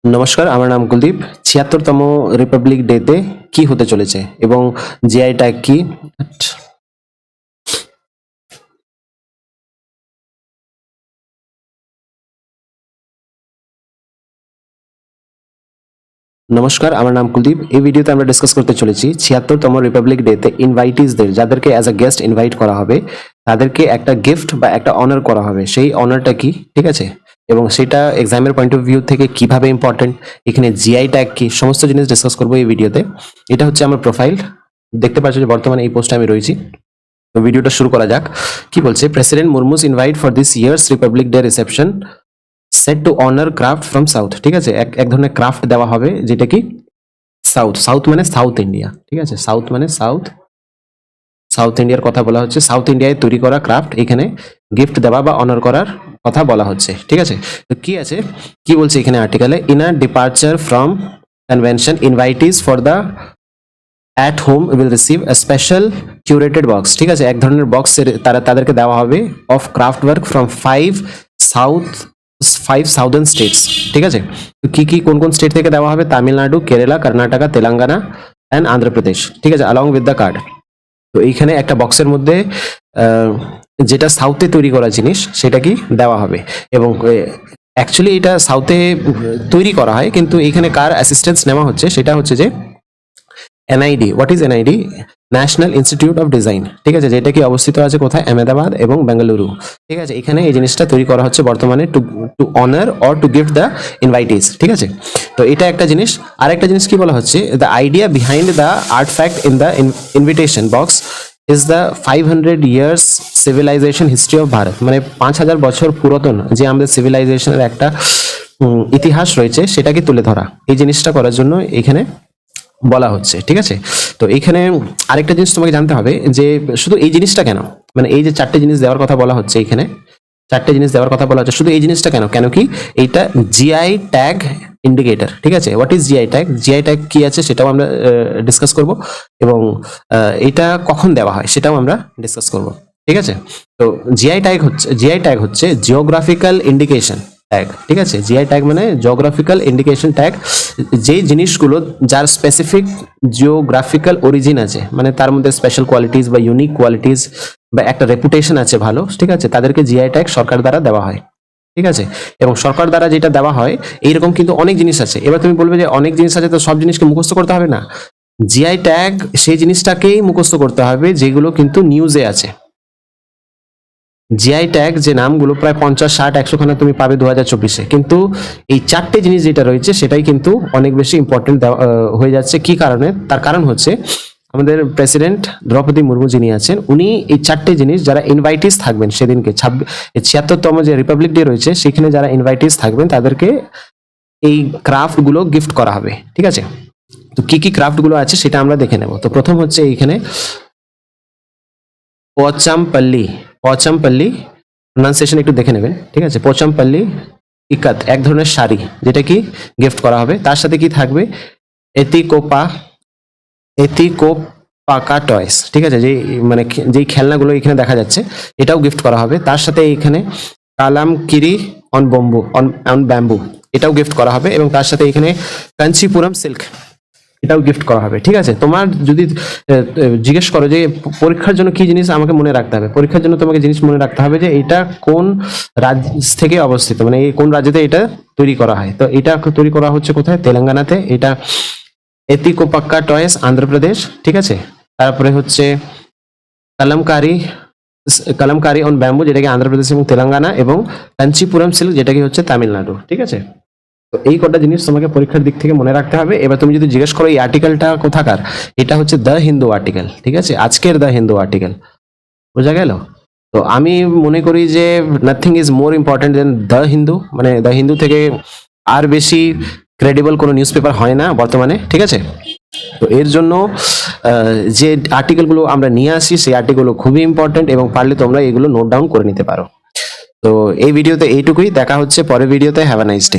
নমস্কার, আমার নাম কুলদীপ। ৭৬তম রিপাবলিক ডেতে কি হতে চলেছে এবং জিআই ট্যাগ কি? নমস্কার, আমার নাম কুলদীপ। এই ভিডিওতে আমরা ডিসকাস করতে চলেছি ৭৬তম রিপাবলিক ডেতে ইনভাইটিসদের, যাদেরকে অ্যাজ আ গেস্ট ইনভাইট করা হবে, তাদেরকে একটা গিফট বা একটা অনার করা হবে। সেই অনারটা কি, ঠিক আছে, এবং সেটা এক্সামের পয়েন্ট অফ ভিউ থেকে কিভাবে ইম্পর্টেন্ট, এখানে জিআই ট্যাগ কি, সমস্ত জিনিস ডিসকাস করবো এই ভিডিওতে। এটা হচ্ছে আমার প্রোফাইল, দেখতে পাচ্ছ যে বর্তমানে এই পোস্টে আমি রয়েছি। তো ভিডিওটা শুরু করা যাক। কি বলছে? President Murmu's invite for this year's Republic Day reception set to honour craft from south. ঠিক আছে, এক ধরনের ক্রাফট দেওয়া হবে, যেটা কি সাউথ। সাউথ মানে সাউথ ইন্ডিয়া, ঠিক আছে, সাউথ মানে সাউথ ইন্ডিয়ার কথা বলা হচ্ছে। সাউথ ইন্ডিয়ায় তৈরি করা ক্রাফট এখানে গিফট দেওয়া বা অনার করার কথা বলা হচ্ছে, ঠিক আছে। তো কি আছে, কি বলছে এখানে আর্টিকেলে? In a departure from convention, invitees for the at home will receive a special curated box. ঠিক আছে, এক ধরনের বক্স তাদেরকে দেওয়া হবে of craft work from five southern states. ঠিক আছে, তো কি কোন কোন স্টেট থেকে দেওয়া হবে? তামিলনাড়ু, কেরালা, কর্ণাটকা, তেলেঙ্গানা অ্যান্ড অন্ধ্রপ্রদেশ। ঠিক আছে, along with the card। তো এইখানে একটা বক্সের মধ্যে যেটা সাউথে তৈরি করা জিনিস সেটা কি দেওয়া হবে, এবং অ্যাকচুয়ালি এটা সাউথে তৈরি করা হয়, কিন্তু এখানে কার অ্যাসিস্ট্যান্স নেওয়া হচ্ছে সেটা হচ্ছে যে NID. What is NID? National institute of design. ঠিক আছে, যেটা কি অবস্থিত আছে কোথায়? আহমেদাবাদ এবং বেঙ্গালুরু। ঠিক আছে, এখানে এই জিনিসটা তৈরি করা হচ্ছে বর্তমানে to honour or to gift the invitees. ঠিক আছে, তো এটা একটা জিনিস। আরেকটা জিনিস কি বলা হচ্ছে? The idea behind the artefact in the invitation box is the 500 years civilisation history of Bharat. মানে 5,000 বছর পুরাতন যে আমাদের সিভিলাইজেশনের একটা ইতিহাস রয়েছে, সেটাকে তুলে ধরা। এই জিনিসটা করার জন্য এখানে বলা হচ্ছে। ঠিক আছে, তো এইখানে আরেকটা জিনিস তোমাকে জানতে হবে যে শুধু এই জিনিসটা কেন, মানে এই যে চারটে জিনিস দেওয়ার কথা বলা হচ্ছে, এখানে চারটে জিনিস দেওয়ার কথা বলা হচ্ছে, শুধু এই জিনিসটা কেন? কেন কি এইটা জিআই ট্যাগ ইন্ডিকেটর। ঠিক আছে, what is GI tag? GI tag কি আছে সেটাও আমরা ডিসকাস করব, এবং এটা কখন দেওয়া হয় সেটাও আমরা ডিসকাস করব। ঠিক আছে, তো জিআই ট্যাগ হচ্ছে জিওগ্রাফিক্যাল ইন্ডিকেশন ট্যাগ। ঠিক আছে, জিআই ট্যাগ মানে জিওগ্রাফিক্যাল ইন্ডিকেশন ট্যাগ। যেই জিনিসগুলো যার স্পেসিফিক জিওগ্রাফিক্যাল অরিজিন আছে, মানে তার মধ্যে স্পেশাল কোয়ালিটিস বা ইউনিক কোয়ালিটিস বা একটা রেপুটেশন আছে ভালো, ঠিক আছে, তাদেরকে জিআই ট্যাগ সরকার দ্বারা দেওয়া হয়। ঠিক আছে, এবং সরকার দ্বারা যেটা দেওয়া হয়, এইরকম কিন্তু অনেক জিনিস আছে। এবার তুমি বলবে যে অনেক জিনিস আছে, তো সব জিনিসকে মুখস্থ করতে হবে না। জিআই ট্যাগ সেই জিনিসটাকেই মুখস্থ করতে হবে যেগুলো কিন্তু নিউজে আছে। জিআই ট্যাগ যে নামগুলো প্রায় 50, 60, 100 খানা তুমি পাবে 2024-এ, কিন্তু এই চারটে জিনিস যেটা রয়েছে সেটাই কিন্তু অনেক বেশি ইম্পর্টেন্ট হয়ে যাচ্ছে। কি কারণে? তার কারণ হচ্ছে আমাদের প্রেসিডেন্ট দ্রৌপদী মুর্মু যিনি আছেন, উনি এই চারটে জিনিস, যারা ইনভাইটিস থাকবেন সেদিনকে 76তম যে রিপাবলিক ডে রয়েছে, সেখানে যারা ইনভাইটিস থাকবেন তাদেরকে এই ক্রাফট গুলো গিফট করা হবে। ঠিক আছে, তো কি ক্রাফট গুলো আছে সেটা আমরা দেখে নেব। তো প্রথম হচ্ছে এইখানে পোচামপল্লী প্রোনাউন্সিয়েশন একটু দেখে নেবেন। ঠিক আছে, পোচামপল্লী ইকাত, এক ধরনের শাড়ি, যেটা কি গিফট করা হবে। তার সাথে কি থাকবে? এতিকোপাকা টয়স। ঠিক আছে, যে মানে যেই খেলনাগুলো এখানে দেখা যাচ্ছে, এটাও গিফট করা হবে। তার সাথে এখানে কালামকিরি অন ব্যাম্বু, এটাও গিফট করা হবে, এবং তার সাথে এখানে কাঞ্চিপুরম সিল্ক, এটাও গিফট করা হবে। ঠিক আছে, তোমার যদি জিজ্ঞেস করো যে পরীক্ষার জন্য কি জিনিস আমাকে মনে রাখতে হবে, পরীক্ষার জন্য তোমাকে জিনিস মনে রাখতে হবে যে এটা কোন রাজ্য থেকে অবস্থিত, মানে কোন রাজ্যতে এটা তৈরি করা হয়। তো এটা তৈরি করা হচ্ছে কোথায়? তেলেঙ্গানাতে। এটা এতিকোপাক্কা টয়েস, অন্ধ্রপ্রদেশ। ঠিক আছে, তারপরে হচ্ছে কালামকারি অন ব্যাম্বু, যেটাকে অন্ধ্রপ্রদেশ এবং তেলেঙ্গানা, এবং কাঞ্চিপুরম সিল্ক, যেটাকে হচ্ছে তামিলনাড়ু। ঠিক আছে, তো এই কটা জিনিস তোমাকে পরীক্ষার দিক থেকে মনে রাখতে হবে। এবার তুমি যদি জিজ্ঞেস করো এই আর্টিকেলটা কোথাকার, এটা হচ্ছে দ্য হিন্দু আর্টিকেল। ঠিক আছে, আজকের দ্য হিন্দু আর্টিকেল, বোঝা গেল? তো আমি মনে করি যে nothing is more important than the Hindu. মানে দ্য হিন্দু থেকে আর বেশি ক্রেডিবল কোনো নিউজ পেপার হয় না বর্তমানে। ঠিক আছে, তো এর জন্য যে আর্টিকেলগুলো আমরা নিয়ে আসি, সেই আর্টিকেলগুলো খুবই ইম্পর্টেন্ট, এবং পারলে তোমরা এগুলো নোট ডাউন করে নিতে পারো। তো এই ভিডিওতে এইটুকুই, দেখা হচ্ছে পরের ভিডিওতে। Have a nice day.